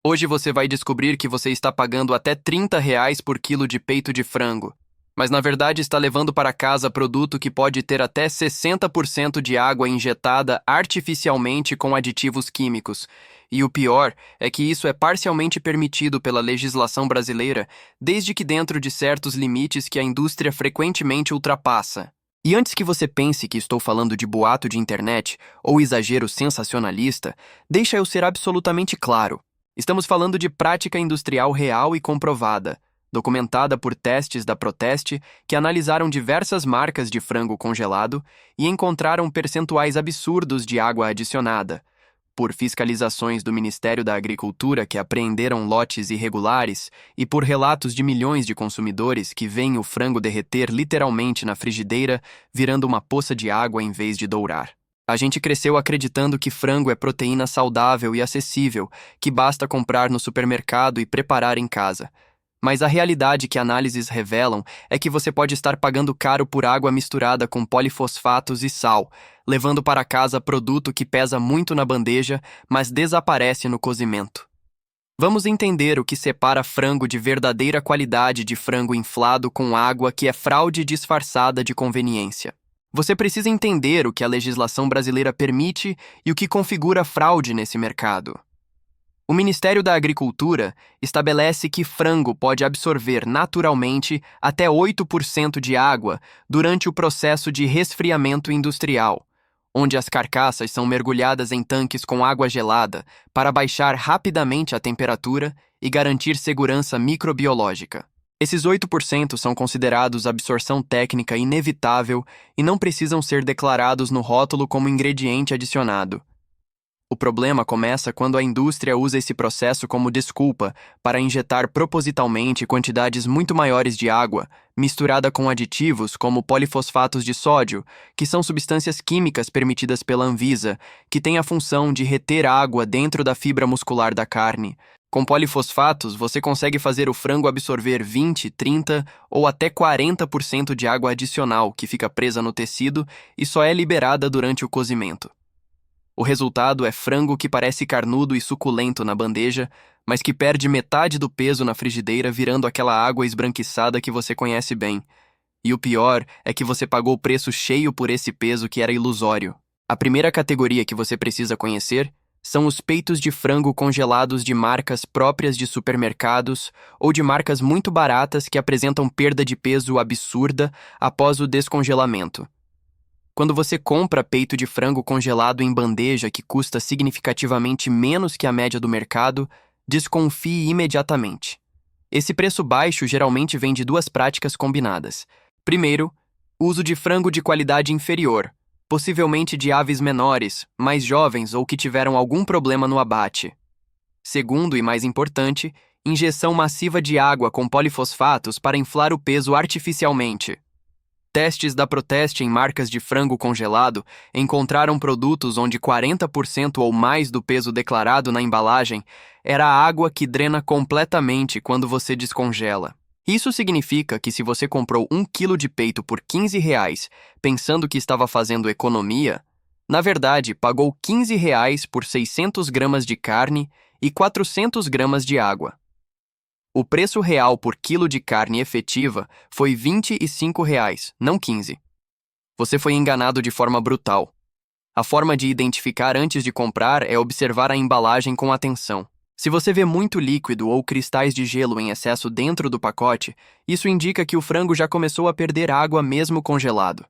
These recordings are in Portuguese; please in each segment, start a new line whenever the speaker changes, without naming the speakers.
Hoje você vai descobrir que você está pagando até R$ 30 por quilo de peito de frango, mas na verdade está levando para casa produto que pode ter até 60% de água injetada artificialmente com aditivos químicos. E o pior é que isso é parcialmente permitido pela legislação brasileira, desde que dentro de certos limites que a indústria frequentemente ultrapassa. E antes que você pense que estou falando de boato de internet ou exagero sensacionalista, deixa eu ser absolutamente claro. Estamos falando de prática industrial real e comprovada, documentada por testes da Proteste que analisaram diversas marcas de frango congelado e encontraram percentuais absurdos de água adicionada, por fiscalizações do Ministério da Agricultura que apreenderam lotes irregulares e por relatos de milhões de consumidores que veem o frango derreter literalmente na frigideira, virando uma poça de água em vez de dourar. A gente cresceu acreditando que frango é proteína saudável e acessível, que basta comprar no supermercado e preparar em casa. Mas a realidade que análises revelam é que você pode estar pagando caro por água misturada com polifosfatos e sal, levando para casa produto que pesa muito na bandeja, mas desaparece no cozimento. Vamos entender o que separa frango de verdadeira qualidade de frango inflado com água que é fraude disfarçada de conveniência. Você precisa entender o que a legislação brasileira permite e o que configura fraude nesse mercado. O Ministério da Agricultura estabelece que frango pode absorver naturalmente até 8% de água durante o processo de resfriamento industrial, onde as carcaças são mergulhadas em tanques com água gelada para baixar rapidamente a temperatura e garantir segurança microbiológica. Esses 8% são considerados absorção técnica inevitável e não precisam ser declarados no rótulo como ingrediente adicionado. O problema começa quando a indústria usa esse processo como desculpa para injetar propositalmente quantidades muito maiores de água, misturada com aditivos como polifosfatos de sódio, que são substâncias químicas permitidas pela Anvisa, que têm a função de reter água dentro da fibra muscular da carne. Com polifosfatos, você consegue fazer o frango absorver 20, 30 ou até 40% de água adicional que fica presa no tecido e só é liberada durante o cozimento. O resultado é frango que parece carnudo e suculento na bandeja, mas que perde metade do peso na frigideira, virando aquela água esbranquiçada que você conhece bem. E o pior é que você pagou o preço cheio por esse peso que era ilusório. A primeira categoria que você precisa conhecer são os peitos de frango congelados de marcas próprias de supermercados ou de marcas muito baratas que apresentam perda de peso absurda após o descongelamento. Quando você compra peito de frango congelado em bandeja que custa significativamente menos que a média do mercado, desconfie imediatamente. Esse preço baixo geralmente vem de duas práticas combinadas. Primeiro, uso de frango de qualidade inferior, possivelmente de aves menores, mais jovens ou que tiveram algum problema no abate. Segundo e mais importante, injeção massiva de água com polifosfatos para inflar o peso artificialmente. Testes da Proteste em marcas de frango congelado encontraram produtos onde 40% ou mais do peso declarado na embalagem era a água que drena completamente quando você descongela. Isso significa que se você comprou 1 quilo de peito por R$ 15, pensando que estava fazendo economia, na verdade pagou R$ 15 por 600 gramas de carne e 400 gramas de água. O preço real por quilo de carne efetiva foi R$ 25, não 15. Você foi enganado de forma brutal. A forma de identificar antes de comprar é observar a embalagem com atenção. Se você vê muito líquido ou cristais de gelo em excesso dentro do pacote, isso indica que o frango já começou a perder água mesmo congelado.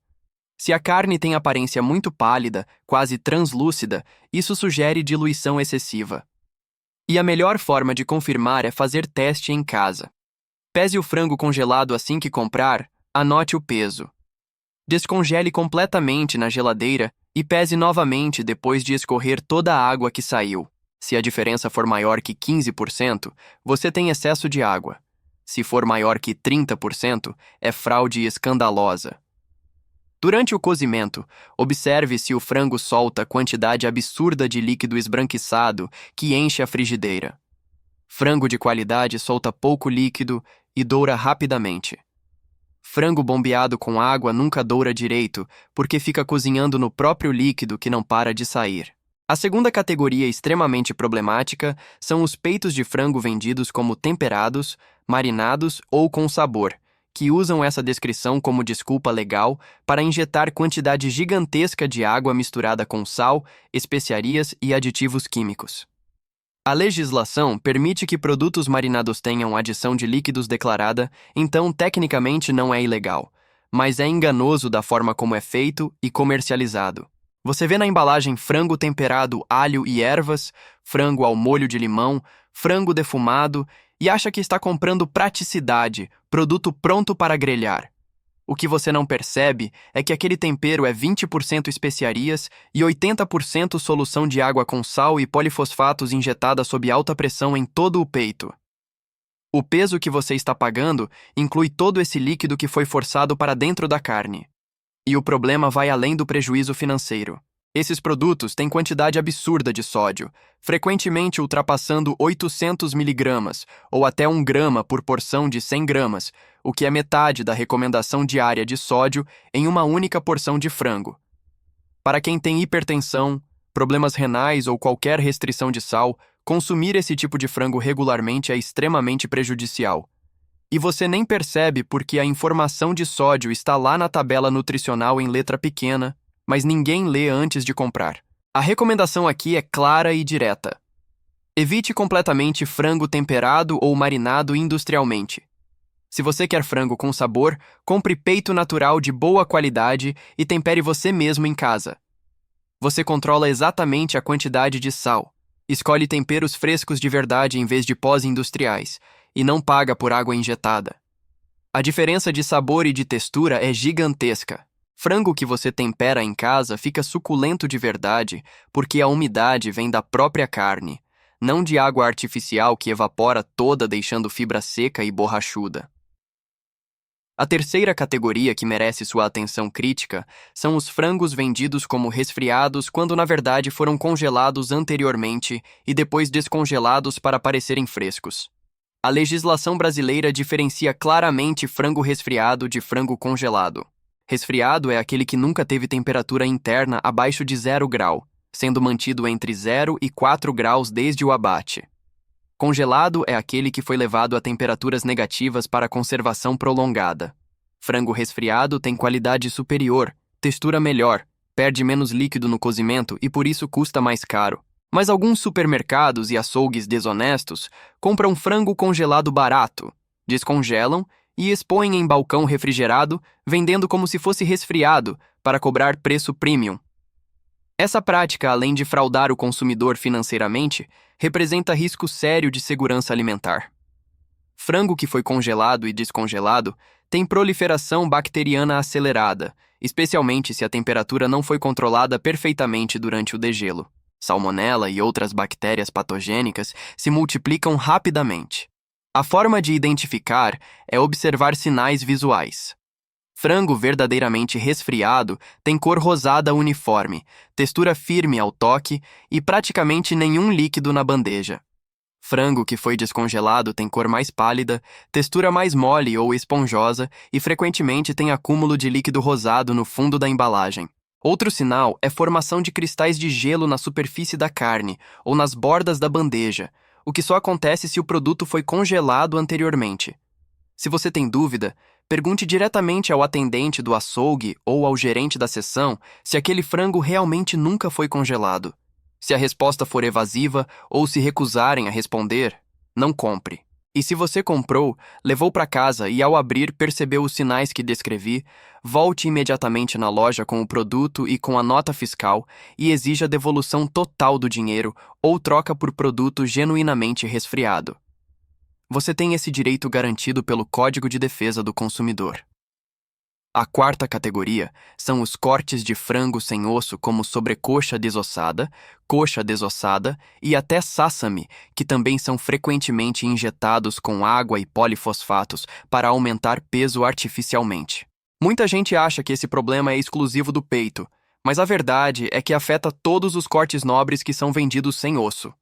Se a carne tem aparência muito pálida, quase translúcida, isso sugere diluição excessiva. E a melhor forma de confirmar é fazer teste em casa. Pese o frango congelado assim que comprar, anote o peso. Descongele completamente na geladeira e pese novamente depois de escorrer toda a água que saiu. Se a diferença for maior que 15%, você tem excesso de água. Se for maior que 30%, é fraude escandalosa. Durante o cozimento, observe se o frango solta quantidade absurda de líquido esbranquiçado que enche a frigideira. Frango de qualidade solta pouco líquido e doura rapidamente. Frango bombeado com água nunca doura direito porque fica cozinhando no próprio líquido que não para de sair. A segunda categoria extremamente problemática são os peitos de frango vendidos como temperados, marinados ou com sabor, que usam essa descrição como desculpa legal para injetar quantidade gigantesca de água misturada com sal, especiarias e aditivos químicos. A legislação permite que produtos marinados tenham adição de líquidos declarada, então tecnicamente não é ilegal, mas é enganoso da forma como é feito e comercializado. Você vê na embalagem frango temperado alho e ervas, frango ao molho de limão, frango defumado e acha que está comprando praticidade, produto pronto para grelhar. O que você não percebe é que aquele tempero é 20% especiarias e 80% solução de água com sal e polifosfatos injetada sob alta pressão em todo o peito. O peso que você está pagando inclui todo esse líquido que foi forçado para dentro da carne. E o problema vai além do prejuízo financeiro. Esses produtos têm quantidade absurda de sódio, frequentemente ultrapassando 800 miligramas ou até 1 grama por porção de 100 gramas, o que é metade da recomendação diária de sódio em uma única porção de frango. Para quem tem hipertensão, problemas renais ou qualquer restrição de sal, consumir esse tipo de frango regularmente é extremamente prejudicial. E você nem percebe porque a informação de sódio está lá na tabela nutricional em letra pequena, mas ninguém lê antes de comprar. A recomendação aqui é clara e direta. Evite completamente frango temperado ou marinado industrialmente. Se você quer frango com sabor, compre peito natural de boa qualidade e tempere você mesmo em casa. Você controla exatamente a quantidade de sal. Escolhe temperos frescos de verdade em vez de pós-industriais e não paga por água injetada. A diferença de sabor e de textura é gigantesca. Frango que você tempera em casa fica suculento de verdade porque a umidade vem da própria carne, não de água artificial que evapora toda deixando fibra seca e borrachuda. A terceira categoria que merece sua atenção crítica são os frangos vendidos como resfriados quando na verdade foram congelados anteriormente e depois descongelados para parecerem frescos. A legislação brasileira diferencia claramente frango resfriado de frango congelado. Resfriado é aquele que nunca teve temperatura interna abaixo de 0 grau, sendo mantido entre 0 e 4 graus desde o abate. Congelado é aquele que foi levado a temperaturas negativas para conservação prolongada. Frango resfriado tem qualidade superior, textura melhor, perde menos líquido no cozimento e por isso custa mais caro. Mas alguns supermercados e açougues desonestos compram frango congelado barato, descongelam e expõem em balcão refrigerado, vendendo como se fosse resfriado, para cobrar preço premium. Essa prática, além de fraudar o consumidor financeiramente, representa risco sério de segurança alimentar. Frango que foi congelado e descongelado tem proliferação bacteriana acelerada, especialmente se a temperatura não foi controlada perfeitamente durante o degelo. Salmonela e outras bactérias patogênicas se multiplicam rapidamente. A forma de identificar é observar sinais visuais. Frango verdadeiramente resfriado tem cor rosada uniforme, textura firme ao toque e praticamente nenhum líquido na bandeja. Frango que foi descongelado tem cor mais pálida, textura mais mole ou esponjosa e frequentemente tem acúmulo de líquido rosado no fundo da embalagem. Outro sinal é formação de cristais de gelo na superfície da carne ou nas bordas da bandeja, o que só acontece se o produto foi congelado anteriormente. Se você tem dúvida, pergunte diretamente ao atendente do açougue ou ao gerente da seção se aquele frango realmente nunca foi congelado. Se a resposta for evasiva ou se recusarem a responder, não compre. E se você comprou, levou para casa e ao abrir percebeu os sinais que descrevi, volte imediatamente na loja com o produto e com a nota fiscal e exija devolução total do dinheiro ou troca por produto genuinamente resfriado. Você tem esse direito garantido pelo Código de Defesa do Consumidor. A quarta categoria são os cortes de frango sem osso como sobrecoxa desossada, coxa desossada e até sásami, que também são frequentemente injetados com água e polifosfatos para aumentar peso artificialmente. Muita gente acha que esse problema é exclusivo do peito, mas a verdade é que afeta todos os cortes nobres que são vendidos sem osso.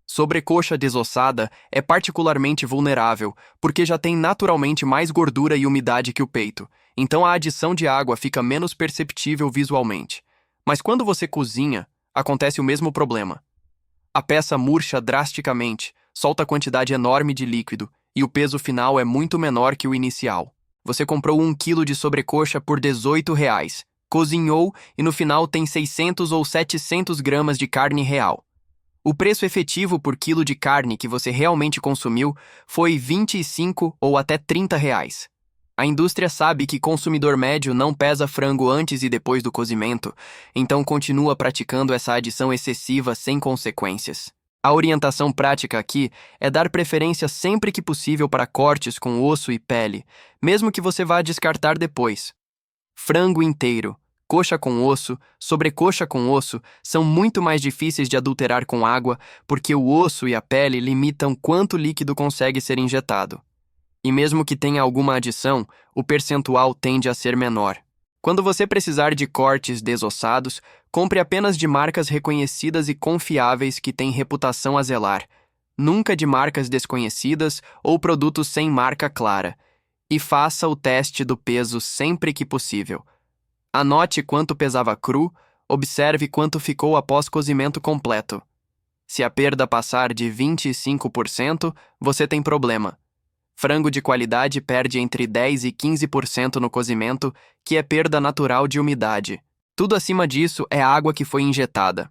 Sobrecoxa desossada é particularmente vulnerável porque já tem naturalmente mais gordura e umidade que o peito, então a adição de água fica menos perceptível visualmente. Mas quando você cozinha, acontece o mesmo problema. A peça murcha drasticamente, solta quantidade enorme de líquido e o peso final é muito menor que o inicial. Você comprou 1 quilo de sobrecoxa por R$ 18, cozinhou e no final tem 600 ou 700 gramas de carne real. O preço efetivo por quilo de carne que você realmente consumiu foi R$ 25 ou até R$ 30. A indústria sabe que consumidor médio não pesa frango antes e depois do cozimento, então continua praticando essa adição excessiva sem consequências. A orientação prática aqui é dar preferência sempre que possível para cortes com osso e pele, mesmo que você vá descartar depois. Frango inteiro, coxa com osso, sobrecoxa com osso são muito mais difíceis de adulterar com água porque o osso e a pele limitam quanto líquido consegue ser injetado. E mesmo que tenha alguma adição, o percentual tende a ser menor. Quando você precisar de cortes desossados, compre apenas de marcas reconhecidas e confiáveis que têm reputação a zelar, nunca de marcas desconhecidas ou produtos sem marca clara. E faça o teste do peso sempre que possível. Anote quanto pesava cru, observe quanto ficou após cozimento completo. Se a perda passar de 25%, você tem problema. Frango de qualidade perde entre 10% e 15% no cozimento, que é perda natural de umidade. Tudo acima disso é água que foi injetada.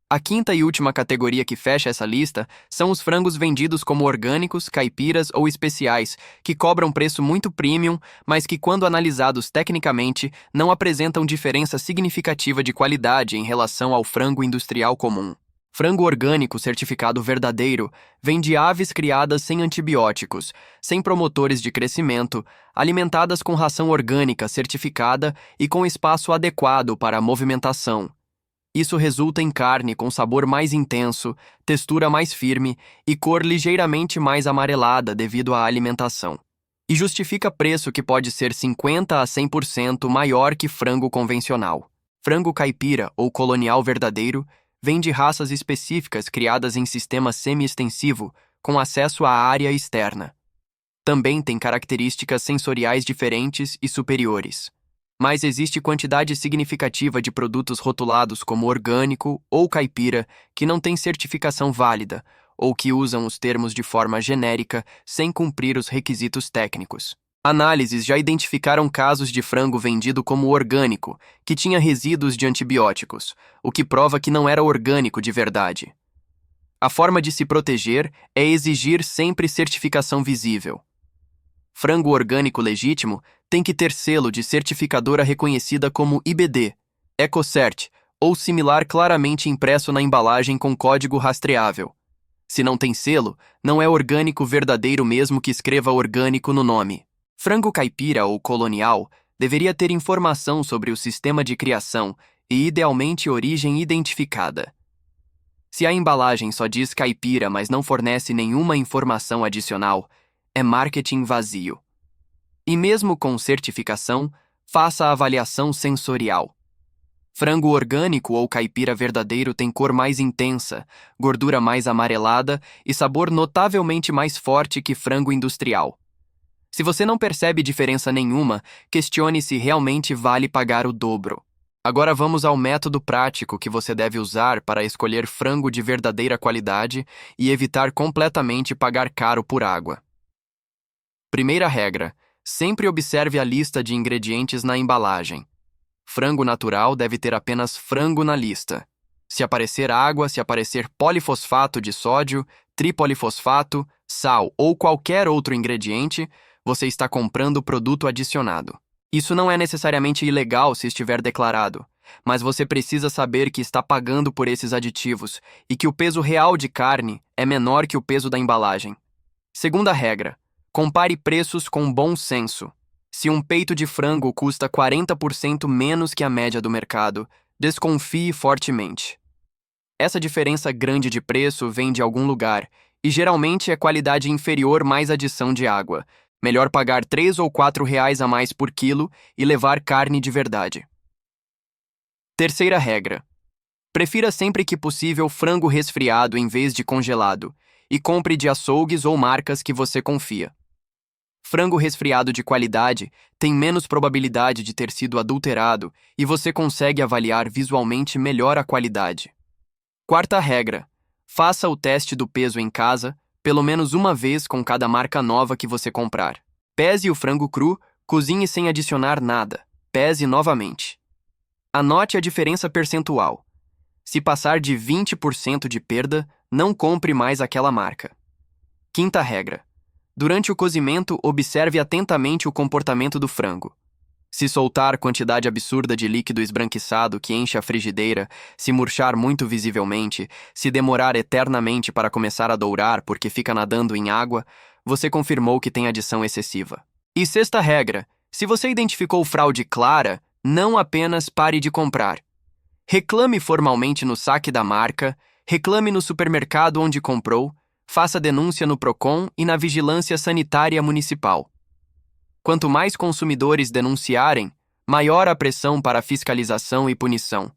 A quinta e última categoria que fecha essa lista são os frangos vendidos como orgânicos, caipiras ou especiais, que cobram preço muito premium, mas que, quando analisados tecnicamente, não apresentam diferença significativa de qualidade em relação ao frango industrial comum. Frango orgânico certificado verdadeiro vem de aves criadas sem antibióticos, sem promotores de crescimento, alimentadas com ração orgânica certificada e com espaço adequado para a movimentação. Isso resulta em carne com sabor mais intenso, textura mais firme e cor ligeiramente mais amarelada devido à alimentação. E justifica preço que pode ser 50% a 100% maior que frango convencional. Frango caipira ou colonial verdadeiro vem de raças específicas criadas em sistema semi-extensivo, com acesso à área externa. Também tem características sensoriais diferentes e superiores. Mas existe quantidade significativa de produtos rotulados como orgânico ou caipira que não têm certificação válida ou que usam os termos de forma genérica sem cumprir os requisitos técnicos. Análises já identificaram casos de frango vendido como orgânico, que tinha resíduos de antibióticos, o que prova que não era orgânico de verdade. A forma de se proteger é exigir sempre certificação visível. Frango orgânico legítimo tem que ter selo de certificadora reconhecida como IBD, EcoCert ou similar claramente impresso na embalagem com código rastreável. Se não tem selo, não é orgânico verdadeiro mesmo que escreva orgânico no nome. Frango caipira ou colonial deveria ter informação sobre o sistema de criação e, idealmente, origem identificada. Se a embalagem só diz caipira, mas não fornece nenhuma informação adicional, é marketing vazio. E mesmo com certificação, faça a avaliação sensorial. Frango orgânico ou caipira verdadeiro tem cor mais intensa, gordura mais amarelada e sabor notavelmente mais forte que frango industrial. Se você não percebe diferença nenhuma, questione se realmente vale pagar o dobro. Agora vamos ao método prático que você deve usar para escolher frango de verdadeira qualidade e evitar completamente pagar caro por água. Primeira regra: sempre observe a lista de ingredientes na embalagem. Frango natural deve ter apenas frango na lista. Se aparecer água, se aparecer polifosfato de sódio, tripolifosfato, sal ou qualquer outro ingrediente, você está comprando produto adicionado. Isso não é necessariamente ilegal se estiver declarado, mas você precisa saber que está pagando por esses aditivos e que o peso real de carne é menor que o peso da embalagem. Segunda regra: compare preços com bom senso. Se um peito de frango custa 40% menos que a média do mercado, desconfie fortemente. Essa diferença grande de preço vem de algum lugar e geralmente é qualidade inferior mais adição de água. Melhor pagar R$ 3 ou R$ 4 a mais por quilo e levar carne de verdade. Terceira regra: prefira sempre que possível frango resfriado em vez de congelado e compre de açougues ou marcas que você confia. Frango resfriado de qualidade tem menos probabilidade de ter sido adulterado e você consegue avaliar visualmente melhor a qualidade. Quarta regra: faça o teste do peso em casa, pelo menos uma vez com cada marca nova que você comprar. Pese o frango cru, cozinhe sem adicionar nada. Pese novamente. Anote a diferença percentual. Se passar de 20% de perda, não compre mais aquela marca. Quinta regra: durante o cozimento, observe atentamente o comportamento do frango. Se soltar quantidade absurda de líquido esbranquiçado que enche a frigideira, se murchar muito visivelmente, se demorar eternamente para começar a dourar porque fica nadando em água, você confirmou que tem adição excessiva. E sexta regra: se você identificou fraude clara, não apenas pare de comprar. Reclame formalmente no saque da marca, reclame no supermercado onde comprou, faça denúncia no Procon e na Vigilância Sanitária Municipal. Quanto mais consumidores denunciarem, maior a pressão para fiscalização e punição.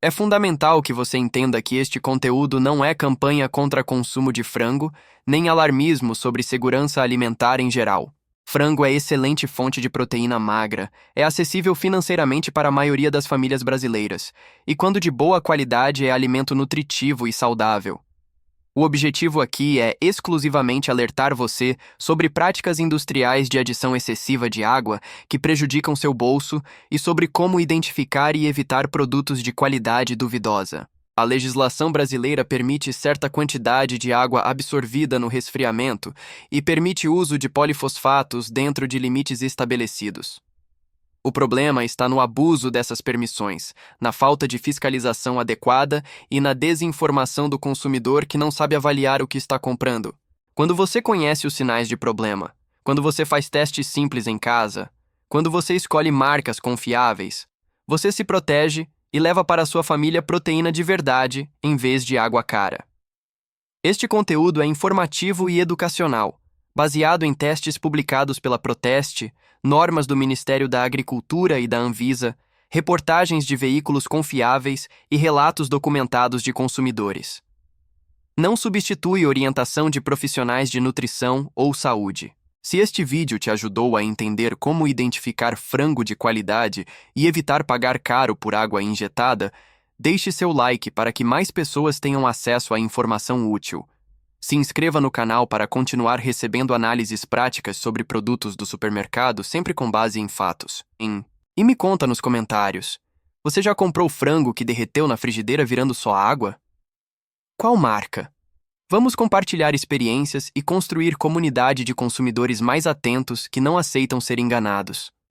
É fundamental que você entenda que este conteúdo não é campanha contra consumo de frango, nem alarmismo sobre segurança alimentar em geral. Frango é excelente fonte de proteína magra, é acessível financeiramente para a maioria das famílias brasileiras, e quando de boa qualidade é alimento nutritivo e saudável. O objetivo aqui é exclusivamente alertar você sobre práticas industriais de adição excessiva de água que prejudicam seu bolso e sobre como identificar e evitar produtos de qualidade duvidosa. A legislação brasileira permite certa quantidade de água absorvida no resfriamento e permite o uso de polifosfatos dentro de limites estabelecidos. O problema está no abuso dessas permissões, na falta de fiscalização adequada e na desinformação do consumidor que não sabe avaliar o que está comprando. Quando você conhece os sinais de problema, quando você faz testes simples em casa, quando você escolhe marcas confiáveis, você se protege e leva para sua família proteína de verdade em vez de água cara. Este conteúdo é informativo e educacional, baseado em testes publicados pela Proteste, normas do Ministério da Agricultura e da Anvisa, reportagens de veículos confiáveis e relatos documentados de consumidores. Não substitui orientação de profissionais de nutrição ou saúde. Se este vídeo te ajudou a entender como identificar frango de qualidade e evitar pagar caro por água injetada, deixe seu like para que mais pessoas tenham acesso à informação útil. Se inscreva no canal para continuar recebendo análises práticas sobre produtos do supermercado sempre com base em fatos. E me conta nos comentários: você já comprou frango que derreteu na frigideira virando só água? Qual marca? Vamos compartilhar experiências e construir comunidade de consumidores mais atentos que não aceitam ser enganados.